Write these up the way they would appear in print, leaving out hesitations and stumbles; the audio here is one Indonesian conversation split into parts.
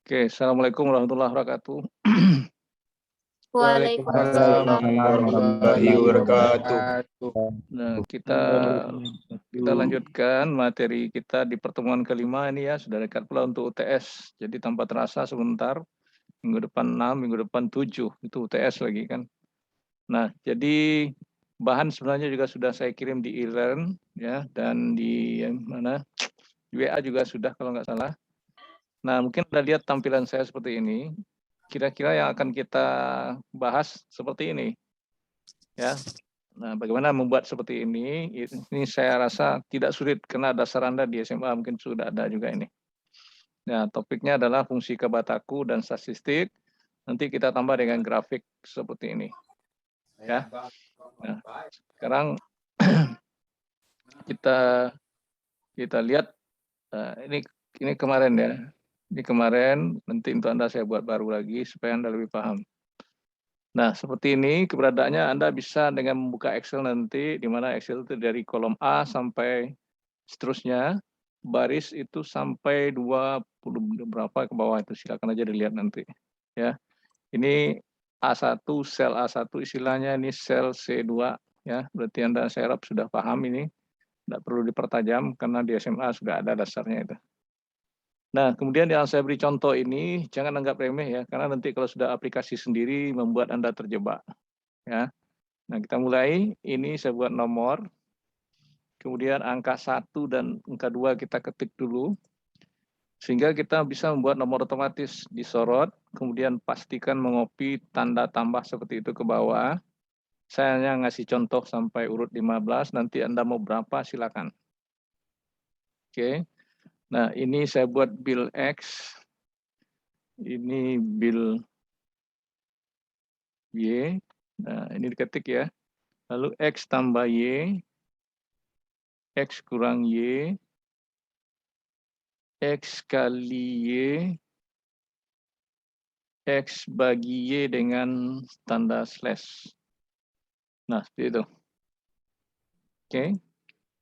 Oke, Assalamualaikum warahmatullahi wabarakatuh. Waalaikumsalam Waalaikumsalam warahmatullahi wabarakatuh. Nah, kita lanjutkan materi kita di pertemuan kelima ini ya, sudah dekat pula untuk UTS. Jadi tanpa terasa sebentar, minggu depan 6, minggu depan 7, itu UTS lagi kan. Nah, jadi bahan sebenarnya juga sudah saya kirim di e-learn ya, dan di mana di WA juga sudah kalau nggak salah. Nah, mungkin Anda lihat tampilan saya seperti ini. Kira-kira yang akan kita bahas seperti ini. Ya. Nah, bagaimana membuat seperti ini? Ini saya rasa tidak sulit karena dasar Anda di SMA mungkin sudah ada juga ini. Nah, topiknya adalah fungsi Kabataku dan statistik. Nanti kita tambah dengan grafik seperti ini. Ya. Nah, sekarang kita lihat ini kemarin ya. Ini kemarin, nanti untuk Anda saya buat baru lagi supaya Anda lebih paham. Nah, seperti ini keberadaannya Anda bisa dengan membuka Excel nanti, di mana Excel itu dari kolom A sampai seterusnya, baris itu sampai 20 berapa ke bawah itu, silakan aja dilihat nanti. Ya, ini A1, sel A1 istilahnya ini sel C2, ya, berarti Anda saya harap sudah paham ini, tidak perlu dipertajam karena di SMA sudah ada dasarnya itu. Nah, kemudian yang saya beri contoh ini, jangan anggap remeh ya, karena nanti kalau sudah aplikasi sendiri membuat Anda terjebak. Ya. Nah, kita mulai, ini saya buat nomor, kemudian angka 1 dan angka 2 kita ketik dulu, sehingga kita bisa membuat nomor otomatis disorot, kemudian pastikan mengopi tanda tambah seperti itu ke bawah. Saya hanya ngasih contoh sampai urut 15, nanti Anda mau berapa silakan. Oke. Nah, ini saya buat bil X, ini bil Y, nah ini diketik ya, lalu X tambah Y, X kurang Y, X kali Y, X bagi Y dengan tanda slash. Nah, seperti itu. Oke.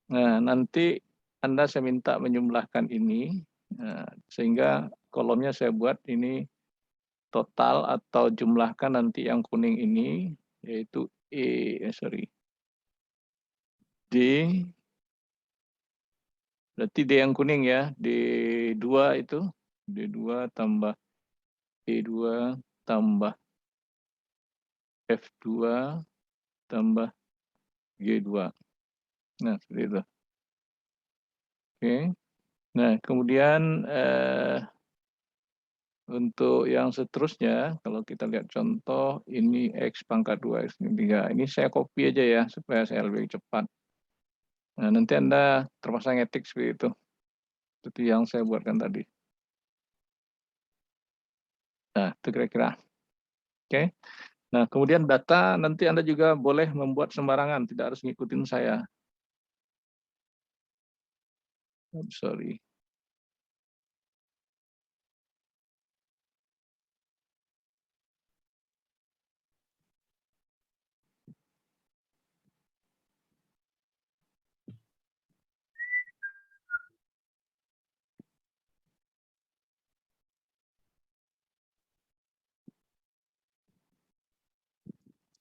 Nah, nanti Anda saya minta menjumlahkan ini, nah, sehingga kolomnya saya buat ini total atau jumlahkan nanti yang kuning ini, yaitu D, berarti D yang kuning ya, D2 itu, D2 tambah E2 tambah F2 tambah G2. Nah, seperti itu. Oke. Nah, kemudian untuk yang seterusnya, kalau kita lihat contoh, ini X pangkat 2, X ini 3. Ini saya copy aja ya, supaya saya lebih cepat. Nah, nanti Anda terpaksa ngetik seperti itu. Seperti yang saya buatkan tadi. Nah, itu kira-kira. Oke. Nah, kemudian data nanti Anda juga boleh membuat sembarangan, tidak harus ngikutin saya. Oh, sorry.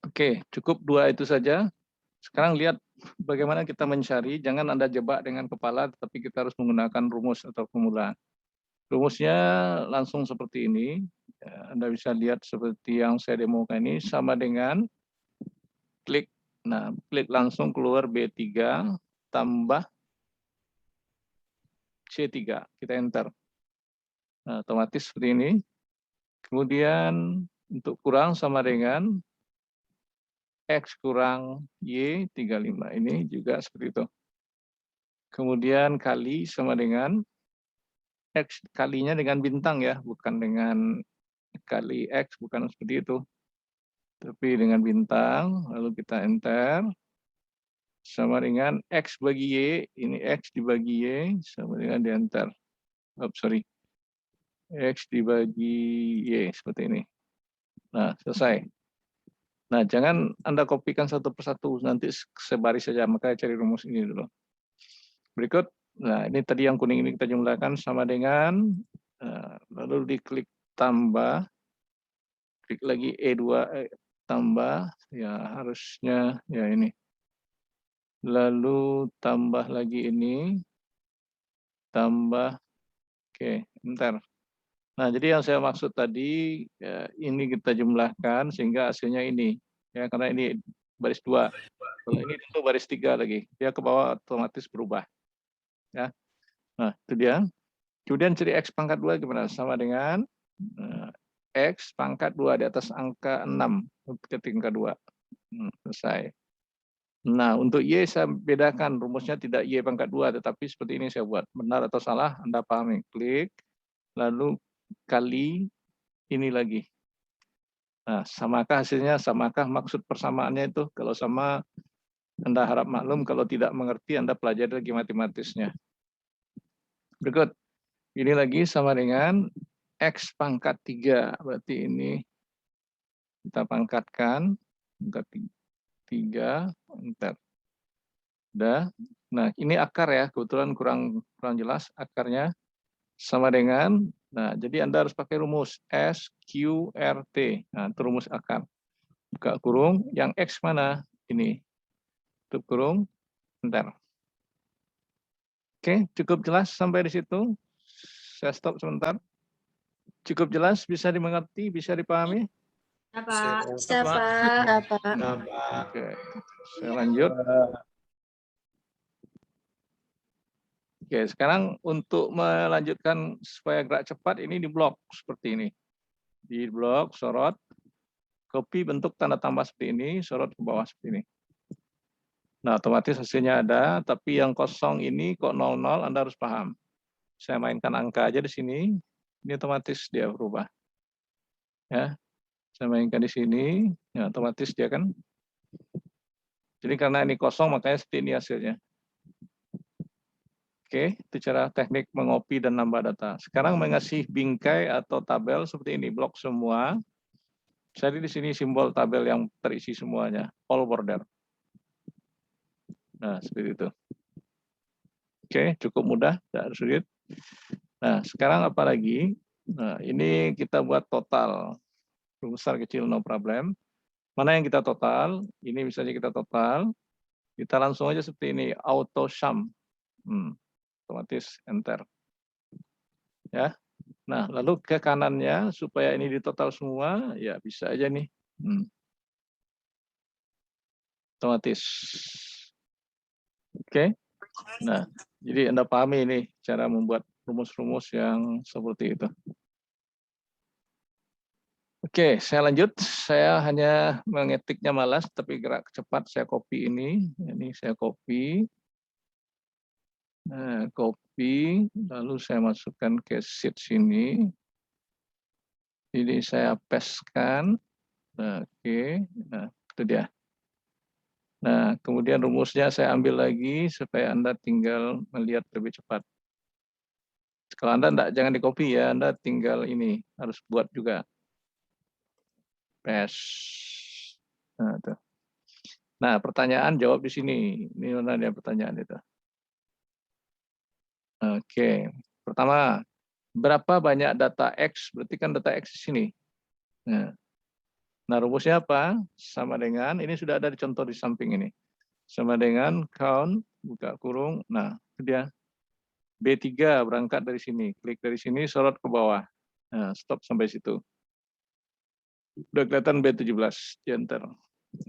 Oke, cukup 2 itu saja. Sekarang lihat bagaimana kita mencari, jangan Anda jebak dengan kepala, tetapi kita harus menggunakan rumus atau formula. Rumusnya langsung seperti ini. Anda bisa lihat seperti yang saya demokan ini, sama dengan klik. Nah, klik langsung keluar B3 tambah C3. Kita enter. Nah, otomatis seperti ini. Kemudian untuk kurang sama dengan X kurang Y 35. Ini juga seperti itu. Kemudian kali sama dengan X kalinya dengan bintang ya, bukan dengan kali X, bukan seperti itu. Tapi dengan bintang, lalu kita enter, sama dengan X bagi Y, ini X dibagi Y, sama dengan di enter. Oh, sorry. X dibagi Y, seperti ini. Nah, selesai. Nah, jangan Anda kopikan satu persatu, nanti sebaris saja, makanya cari rumus ini dulu. Berikut, nah ini tadi yang kuning ini kita jumlahkan sama dengan, lalu diklik tambah, klik lagi E2, tambah, ya harusnya ya ini. Lalu tambah lagi ini, tambah, oke, bentar. Nah, jadi yang saya maksud tadi, ya, ini kita jumlahkan sehingga hasilnya ini. Ya, karena ini baris 2. Kalau ini tentu baris 3 lagi. Dia ke bawah otomatis berubah. Ya. Nah, itu dia. Kemudian ciri X pangkat 2 gimana? Sama dengan X pangkat 2 di atas angka 6 ke tingkat 2. Selesai. Nah, untuk Y saya bedakan. Rumusnya tidak Y pangkat 2, tetapi seperti ini saya buat. Benar atau salah, Anda pahami. Klik, lalu kali ini lagi. Nah, samakah hasilnya? Samakah maksud persamaannya itu? Kalau sama, Anda harap maklum. Kalau tidak mengerti, Anda pelajari lagi matematisnya. Berikut. Ini lagi sama dengan X pangkat 3. Berarti ini kita pangkatkan. Pangkat 3. Bentar. Udah. Nah, ini akar ya. Kebetulan kurang jelas akarnya. Sama dengan, nah jadi Anda harus pakai rumus SQRT. Nah, itu rumus akar. Buka kurung, yang X mana? Ini. Tutup kurung, bentar. Oke, cukup jelas sampai di situ. Saya stop sebentar. Cukup jelas, bisa dimengerti, bisa dipahami? Siapa? Oke, saya lanjut. Oke, sekarang untuk melanjutkan supaya gerak cepat, ini di blok seperti ini. Di blok, sorot, copy bentuk tanda tambah seperti ini, sorot ke bawah seperti ini. Nah, otomatis hasilnya ada, tapi yang kosong ini kok 00, Anda harus paham. Saya mainkan angka aja di sini, ini otomatis dia berubah. Ya, saya mainkan di sini, ya otomatis dia kan. Jadi karena ini kosong, makanya seperti ini hasilnya. Oke, itu cara teknik mengopi dan nambah data. Sekarang mengasih bingkai atau tabel seperti ini, blok semua. Jadi di sini simbol tabel yang terisi semuanya, all border. Nah, seperti itu. Oke, cukup mudah, tidak sulit. Nah, sekarang apa lagi? Nah, ini kita buat total. Besar kecil no problem. Mana yang kita total? Ini misalnya kita total. Kita langsung aja seperti ini, auto sum. Otomatis enter. Ya. Nah, lalu ke kanannya supaya ini ditotal semua, ya bisa aja nih. Otomatis. Oke. Nah, jadi Anda pahami ini cara membuat rumus-rumus yang seperti itu. Oke, saya lanjut. Saya hanya mengetiknya malas, tapi gerak cepat saya copy ini. Ini saya copy. Nah, copy, lalu saya masukkan ke sheet sini. Ini saya pastekan. Nah, oke, nah itu dia. Nah, kemudian rumusnya saya ambil lagi supaya Anda tinggal melihat lebih cepat. Kalau Anda jangan di copy ya, Anda tinggal ini harus buat juga. Paste. Nah, tuh. Nah, pertanyaan jawab di sini. Ini mana dia pertanyaan itu? Oke, pertama, berapa banyak data X? Berarti kan data X di sini. Nah, rumusnya apa? Sama dengan, ini sudah ada di contoh di samping ini. Sama dengan count, buka kurung, nah itu dia. B3 berangkat dari sini. Klik dari sini, sorot ke bawah. Nah, stop sampai situ. Udah kelihatan B17, di enter.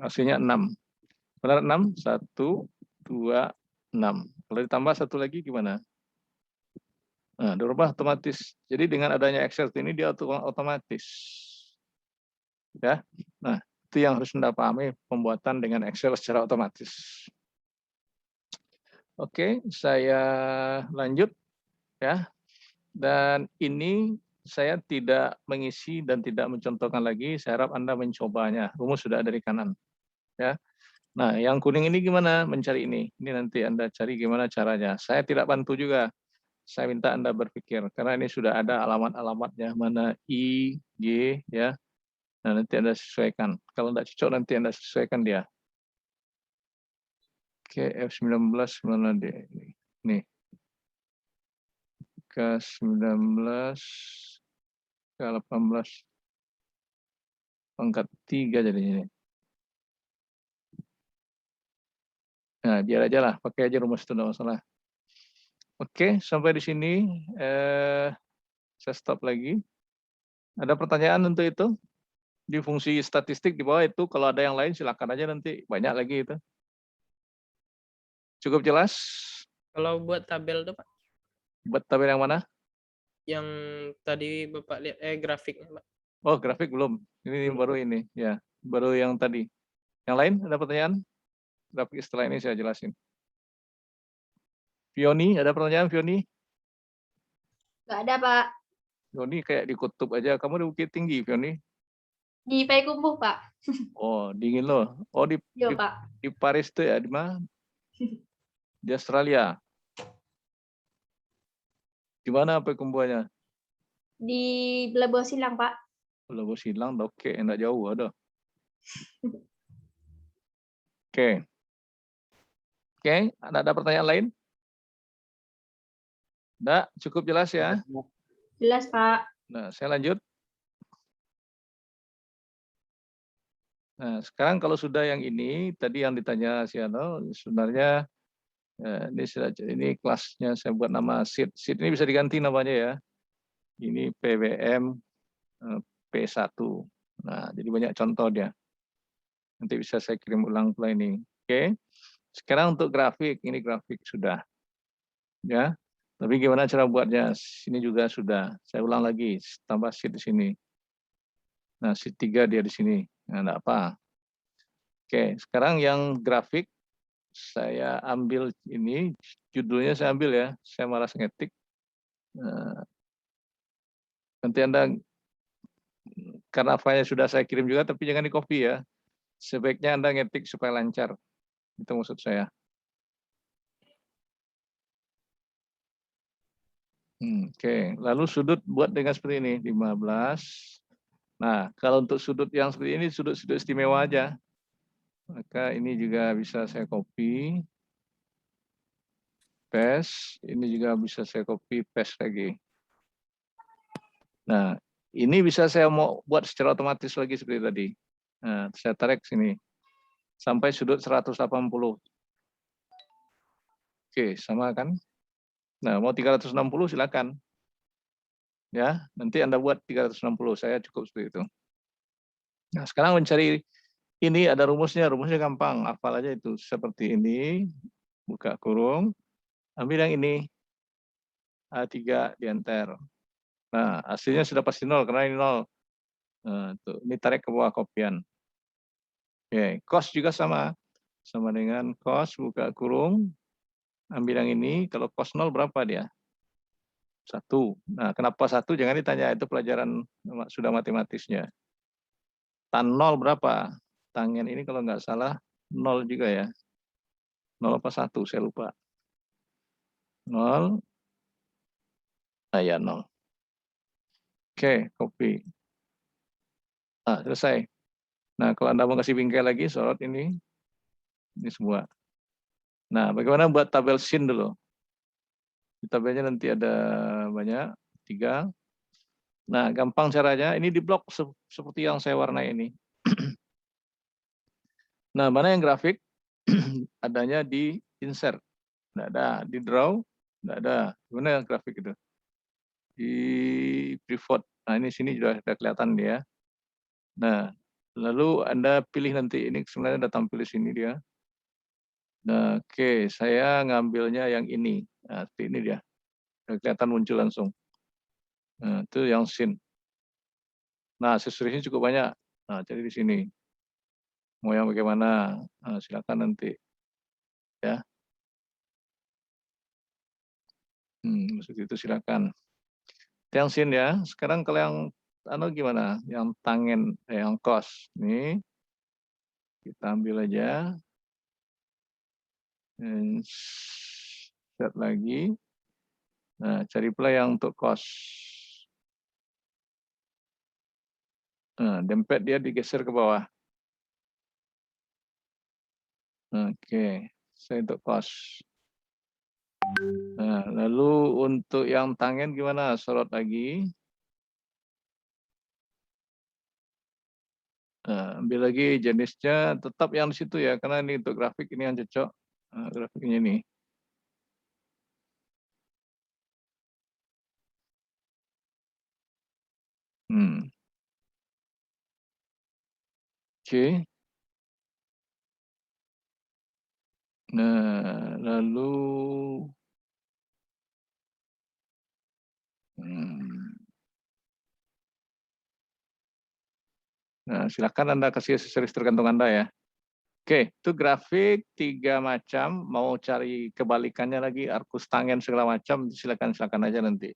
Hasilnya 6. Benar 6? 1, 2, 6. Kalau ditambah satu lagi gimana? Nah, dirubah otomatis. Jadi dengan adanya Excel ini dia otomatis. Ya. Nah, itu yang harus Anda pahami pembuatan dengan Excel secara otomatis. Oke, saya lanjut ya. Dan ini saya tidak mengisi dan tidak mencontohkan lagi. Saya harap Anda mencobanya. Rumus sudah ada di kanan. Ya. Nah, yang kuning ini gimana mencari ini? Ini nanti Anda cari gimana caranya. Saya tidak bantu juga. Saya minta Anda berpikir, karena ini sudah ada alamat-alamatnya, mana I, G, ya. Nah, nanti Anda sesuaikan. Kalau tidak cocok, nanti Anda sesuaikan dia. Oke, F19 mana dia? Nih. K19. K18 pangkat 3 jadinya. Nah, biar aja lah, pakai aja rumus itu, tidak masalah. Oke, sampai di sini saya stop lagi. Ada pertanyaan untuk itu? Di fungsi statistik di bawah itu, kalau ada yang lain silakan aja, nanti banyak lagi itu. Cukup jelas? Kalau buat tabel tuh Pak, Buat tabel yang mana? yang tadi Bapak lihat grafiknya Pak. Oh, grafik belum. Ini Belum. baru ini, ya. Baru yang tadi. Yang lain ada pertanyaan? Grafik setelah ini saya jelasin. Fioni, ada pertanyaan Fioni? Nggak ada, Pak. Fioni kayak di kutub aja. Kamu di Bukit Tinggi, Fioni? Di Payakumbuh, Pak. Oh, dingin loh. Oh, Iya, Pak. di Paris tuh ya, di mana? Di Australia. Di mana Payakumbuhnya? Di Belabuh Silang, Pak. Kalau Silang, oke, enggak jauh, ada. Oke. Oke, ada pertanyaan lain? Enggak, cukup jelas ya. Jelas, Pak. Nah, saya lanjut. Nah, sekarang kalau sudah yang ini, tadi yang ditanya Siano, sebenarnya ini kelasnya saya buat nama sheet. Sheet ini bisa diganti namanya ya. Ini PWM P1. Nah, jadi banyak contoh dia. Nanti bisa saya kirim ulang pula ini. Oke. Sekarang untuk grafik, ini grafik sudah. Ya. Tapi gimana cara buatnya? Sini juga sudah. Saya ulang lagi, tambah sheet di sini. Nah, sheet 3 dia di sini. Nah, enggak apa. Oke, sekarang yang grafik saya ambil ini, judulnya saya ambil ya, saya malas ngetik. Nanti Anda, karena file sudah saya kirim juga, tapi jangan di-copy ya. Sebaiknya Anda ngetik supaya lancar. Itu maksud saya. Oke, lalu sudut buat dengan seperti ini, 15. Nah, kalau untuk sudut yang seperti ini, sudut-sudut istimewa aja. Maka ini juga bisa saya copy, paste. Ini juga bisa saya copy, paste lagi. Nah, ini bisa saya mau buat secara otomatis lagi seperti tadi. Nah, saya tarik sini. Sampai sudut 180. Oke, sama kan? Nah, mau 360 silakan. Ya, nanti Anda buat 360, saya cukup seperti itu. Nah, sekarang mencari ini ada rumusnya gampang, hafal aja itu. Seperti ini, buka kurung, ambil yang ini, A3 di enter. Nah, hasilnya sudah pasti 0, karena ini 0. Nah, tuh, ini tarik ke bawah kopian. Oke, cost juga sama dengan cost, buka kurung, ambil yang ini, kalau cost 0 berapa dia? 1. Nah, kenapa 1? Jangan ditanya, itu pelajaran sudah matematisnya. Tan 0 berapa? Tangen ini kalau nggak salah 0 juga ya. 0 apa 1, saya lupa. 0. Nah, ya 0. Oke, copy. Nah, selesai. Nah, kalau Anda mau kasih bingkai lagi, sorot ini semua. Nah, bagaimana buat tabel scene dulu? Di tabelnya nanti ada banyak, 3. Nah, gampang caranya, ini di blok seperti yang saya warnai ini. Nah, mana yang grafik? Adanya di insert. Nggak ada. Di draw? Nggak ada. Gimana yang grafik itu? Di pivot. Nah, ini sini sudah kelihatan dia. Nah, lalu Anda pilih nanti, ini sebenarnya ada tampil di sini dia. Nah, oke, saya ngambilnya yang ini. Nah, seperti ini dia. Sudah kelihatan muncul langsung. Nah, itu yang scene. Nah, aksesorisnya cukup banyak. Nah, jadi di sini. Mau yang bagaimana? Nah, silakan nanti. Ya. Maksud itu silakan. Yang scene ya. Sekarang kalau yang gimana? Yang tangen, yang cost. Nih. Kita ambil aja. Set lagi. Nah, cari pula yang untuk cost. Nah, dempet dia digeser ke bawah. Oke, saya untuk cost. Nah, lalu untuk yang tangen gimana? Sorot lagi. Ambil lagi jenisnya, tetap yang di situ ya, karena ini untuk grafik ini yang cocok. Grafiknya ini. Oke. Nah, lalu nah, silakan Anda kasih aksesoris tergantung Anda ya. Oke, itu grafik 3 macam. Mau cari kebalikannya lagi, arkus tangen segala macam, silakan aja nanti.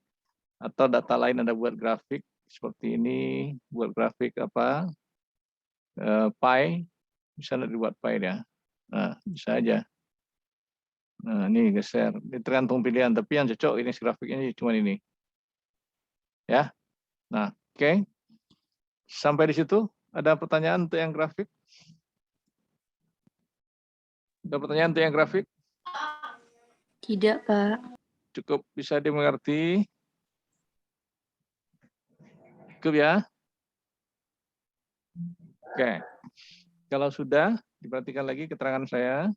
Atau data lain Anda buat grafik seperti ini, buat grafik apa? Pie, bisa dibuat pie ya. Nah, bisa aja. Nah, ini geser. Ini tergantung pilihan, tapi yang cocok ini grafiknya cuma ini. Ya. Nah, oke. Sampai di situ, ada pertanyaan untuk yang grafik? Ada pertanyaan untuk yang grafik? Tidak, Pak. Cukup bisa dimengerti? Cukup ya? Oke. Kalau sudah, diperhatikan lagi keterangan saya.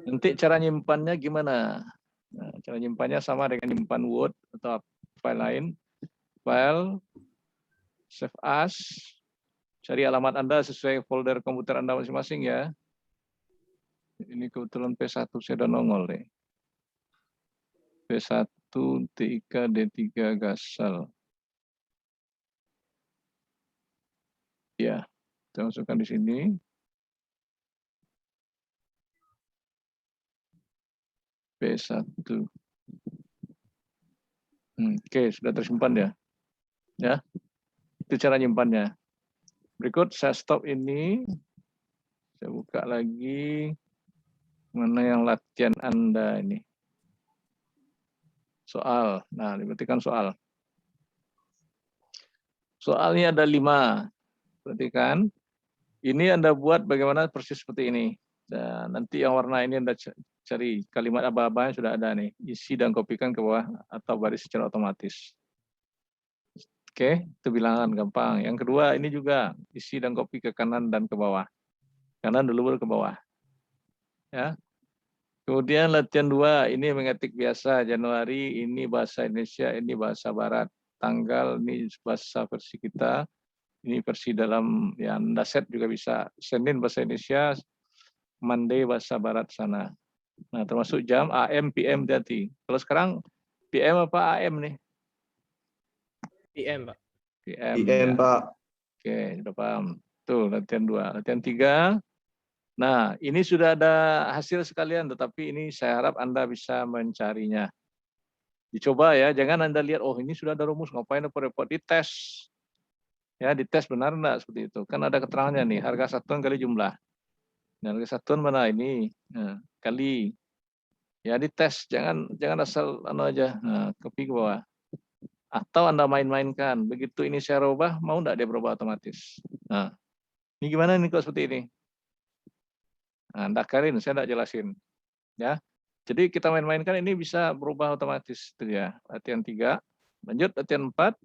Nanti cara nyimpannya gimana? Nah, cara nyimpannya sama dengan nyimpan Word atau file lain. File, save as, cari alamat Anda sesuai folder komputer Anda masing-masing ya. Ini kebetulan P1 saya udah nongol nih. P1 T3 D3 Gasal. Ya, kita masukkan di sini. P1. Oke, sudah tersimpan ya. Ya, itu cara nyimpannya. Berikut saya stop ini. Saya buka lagi. Mana yang latihan Anda ini? Soal. Nah, diperhatikan soal. Soalnya ada 5. Perhatikan. Ini Anda buat bagaimana persis seperti ini. Dan nanti yang warna ini Anda cari kalimat aba-abanya sudah ada nih. Isi dan kopikan ke bawah atau baris secara otomatis. Oke, itu bilangan gampang. Yang kedua ini juga isi dan kopi ke kanan dan ke bawah. Kanan dulu baru ke bawah. Ya. Kemudian latihan 2 ini mengetik biasa. Januari ini bahasa Indonesia, ini bahasa Barat. Tanggal ini bahasa versi kita. Ini versi dalam ya Anda set juga bisa. Senin bahasa Indonesia, Monday bahasa Barat sana. Nah, termasuk jam AM, PM berarti. Kalau sekarang PM apa AM nih? PM, Pak. PM, PM, ya. Pak. Oke, sudah paham. Tuh, latihan 2. Latihan 3. Nah, ini sudah ada hasil sekalian, tetapi ini saya harap Anda bisa mencarinya. Dicoba ya, jangan Anda lihat, oh ini sudah ada rumus, ngapain repot-repot, dites. Ya, dites benar enggak seperti itu. Kan ada keterangannya nih, harga satuan kali jumlah. Nah, harga satuan mana ini? Nah, kali. Ya, dites, jangan asal aja, nah, copy ke bawah. Atau Anda main-mainkan, begitu ini saya rubah, mau enggak dia berubah otomatis. Nah, ini gimana nih kok seperti ini? Nah, Anda karin, saya enggak jelasin. Ya. Jadi kita main-mainkan ini bisa berubah otomatis itu ya. Latihan 3. Lanjut latihan 4.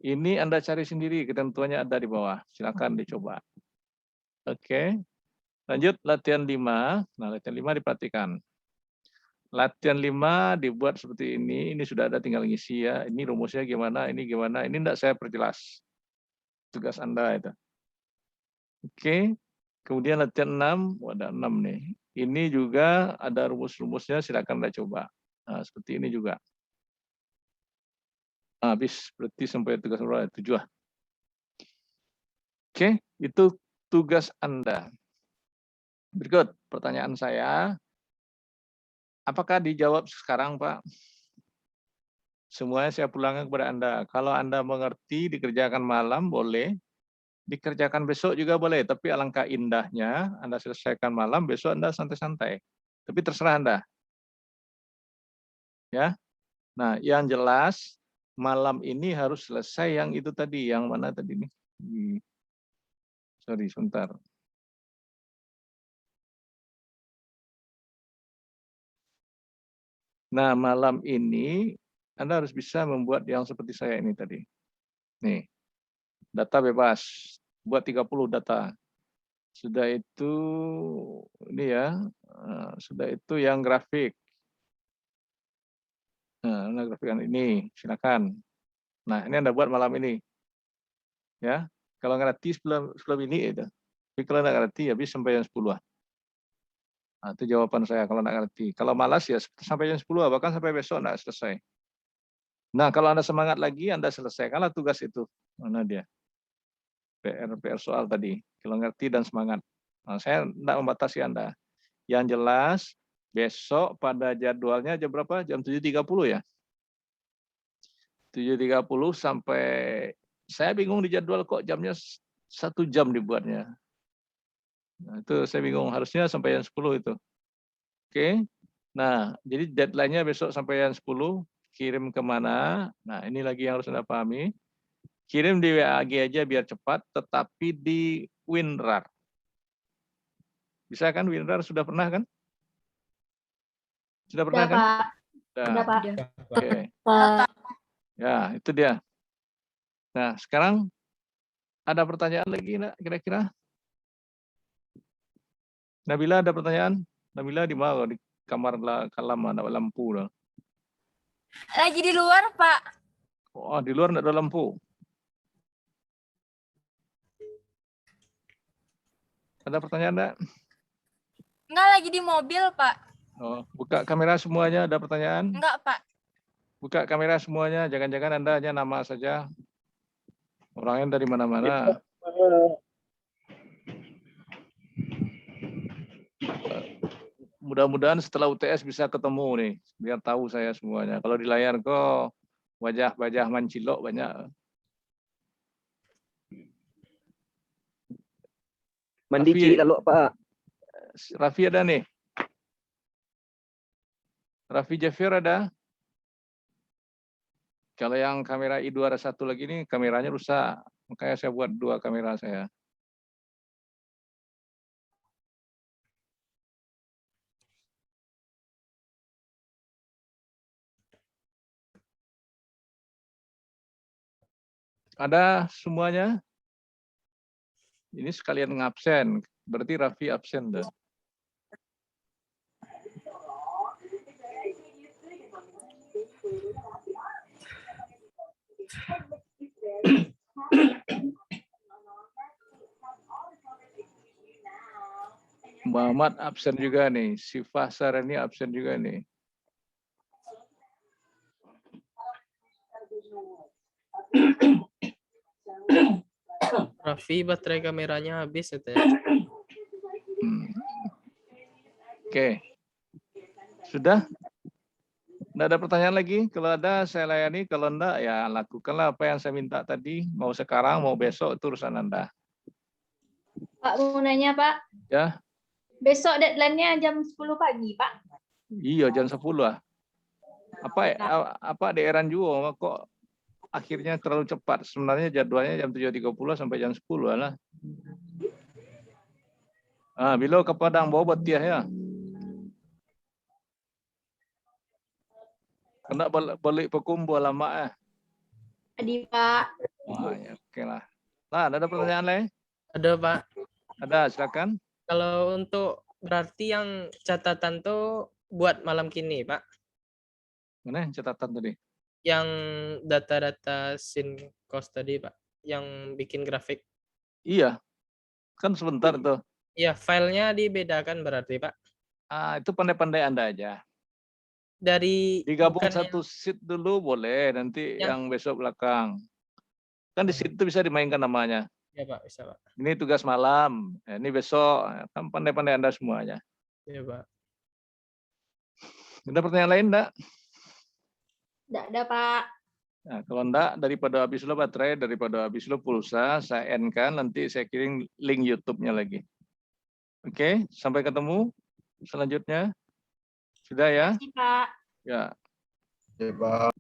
Ini Anda cari sendiri, ketentuannya ada di bawah. Silakan dicoba. Oke. Lanjut latihan 5. Nah, latihan 5 diperhatikan. Latihan 5 dibuat seperti ini sudah ada tinggal ngisi ya. Ini rumusnya gimana, ini gimana. Ini enggak saya perjelas. Tugas Anda itu. Oke. Kemudian latihan 6, ada 6 nih. Ini juga ada rumus-rumusnya, silakan Anda coba. Nah, seperti ini juga. Habis berarti sampai tugas berapa? 7. Oke, itu tugas Anda. Berikut pertanyaan saya. Apakah dijawab sekarang, Pak? Semuanya saya pulangkan kepada Anda. Kalau Anda mengerti dikerjakan malam, boleh. Dikerjakan besok juga boleh. Tapi alangkah indahnya Anda selesaikan malam, besok Anda santai-santai. Tapi terserah Anda. Ya. Nah, yang jelas malam ini harus selesai yang itu tadi. Yang mana tadi nih? Sorry, sebentar. Nah, malam ini Anda harus bisa membuat yang seperti saya ini tadi. Nih, data bebas. buat 30 data. Sudah itu ini ya, sudah itu yang grafik. Nah, grafik yang ini silakan. Nah, ini Anda buat malam ini. Ya. Kalau ngerti sebelum ini itu. Tapi kalau nggak ngerti habis sampai jam 10. Nah, itu jawaban saya kalau nggak ngerti. Kalau malas ya sampai jam 10, bahkan sampai besok nggak selesai. Nah, kalau Anda semangat lagi, Anda selesaikanlah tugas itu. Mana dia? PR soal tadi. Kalau ngerti dan semangat. Nah, saya tidak membatasi Anda. Yang jelas, besok pada jadwalnya jam berapa? Jam 7.30 ya? 7.30 sampai, saya bingung di jadwal kok jamnya 1 jam dibuatnya. Nah, itu saya bingung, harusnya sampai jam 10 itu. Oke. Nah, jadi deadline-nya besok sampai jam 10, kirim kemana? Nah, ini lagi yang harus Anda pahami. Kirim di WAG aja biar cepat, tetapi di WinRAR. Bisa kan WinRAR? Sudah pernah kan? Sudah pernah Udah, kan? Pak. Udah, Pak. Oke. Pak. Ya, itu dia. Nah, sekarang ada pertanyaan lagi nak, kira-kira? Nabila ada pertanyaan? Nabila di mana? Di kamar kalam, ada lampu. Lagi di luar, Pak. Oh, di luar enggak ada lampu. Ada pertanyaan enggak? Enggak, lagi di mobil, Pak. Oh, buka kamera semuanya, ada pertanyaan? Enggak, Pak. Buka kamera semuanya, jangan-jangan Anda hanya nama saja. Orangnya dari mana-mana. Mudah-mudahan setelah UTS bisa ketemu nih, biar tahu saya semuanya. Kalau di layar kok wajah-wajah mancilok banyak. Mandi lalu Pak. Raffi ada nih. Raffi Jafir ada. Kalau yang kamera I2 ada satu lagi nih, kameranya rusak. Makanya saya buat 2 kamera saya. Ada semuanya? Ini sekalian ngabsen. Berarti Raffi absen dah. Muhammad absen juga nih. Sifah Sarani absen juga nih. Raffi baterai kameranya habis ya. Oke. Sudah? Nggak ada pertanyaan lagi? Kalau ada saya layani, kalau enggak ya lakukanlah apa yang saya minta tadi. Mau sekarang, mau besok, itu urusan Anda. Pak, mau nanya, Pak. Ya. Besok deadline-nya jam 10 pagi, Pak. Iya, jam 10 lah. Apa daerah juga kok akhirnya terlalu cepat. Sebenarnya jadwalnya jam 7.30 sampai jam 10 lah. Bila ke Padang bawa betiah ya. Kena balik Pakumbu lama Adi, Pak. Ya, oke lah. Nah, ada pertanyaan lain? Ada, Pak. Ada, silakan. Kalau untuk berarti yang catatan tuh buat malam kini, Pak. Mana catatan tadi? Yang data-data sin cost tadi, Pak. Yang bikin grafik. Iya. Kan sebentar tuh. Iya, filenya dibedakan berarti, Pak. Itu pandai-pandai Anda aja. Dari Digabung bukan satu sheet dulu boleh, nanti yang besok belakang. Kan di situ bisa dimainkan namanya. Ya, Pak, bisa, Pak. Ini tugas malam, ini besok. Kan pandai-pandai Anda semuanya. Ya, Pak. Ada pertanyaan lain enggak? Enggak ada, Pak. Nah, kalau enggak, daripada habis lo baterai, daripada habis lo pulsa, saya end-kan, nanti saya kirim link YouTube-nya lagi. Oke, sampai ketemu selanjutnya. Sudah ya? Terima kasih, Pak. Ya. Ya, Pak.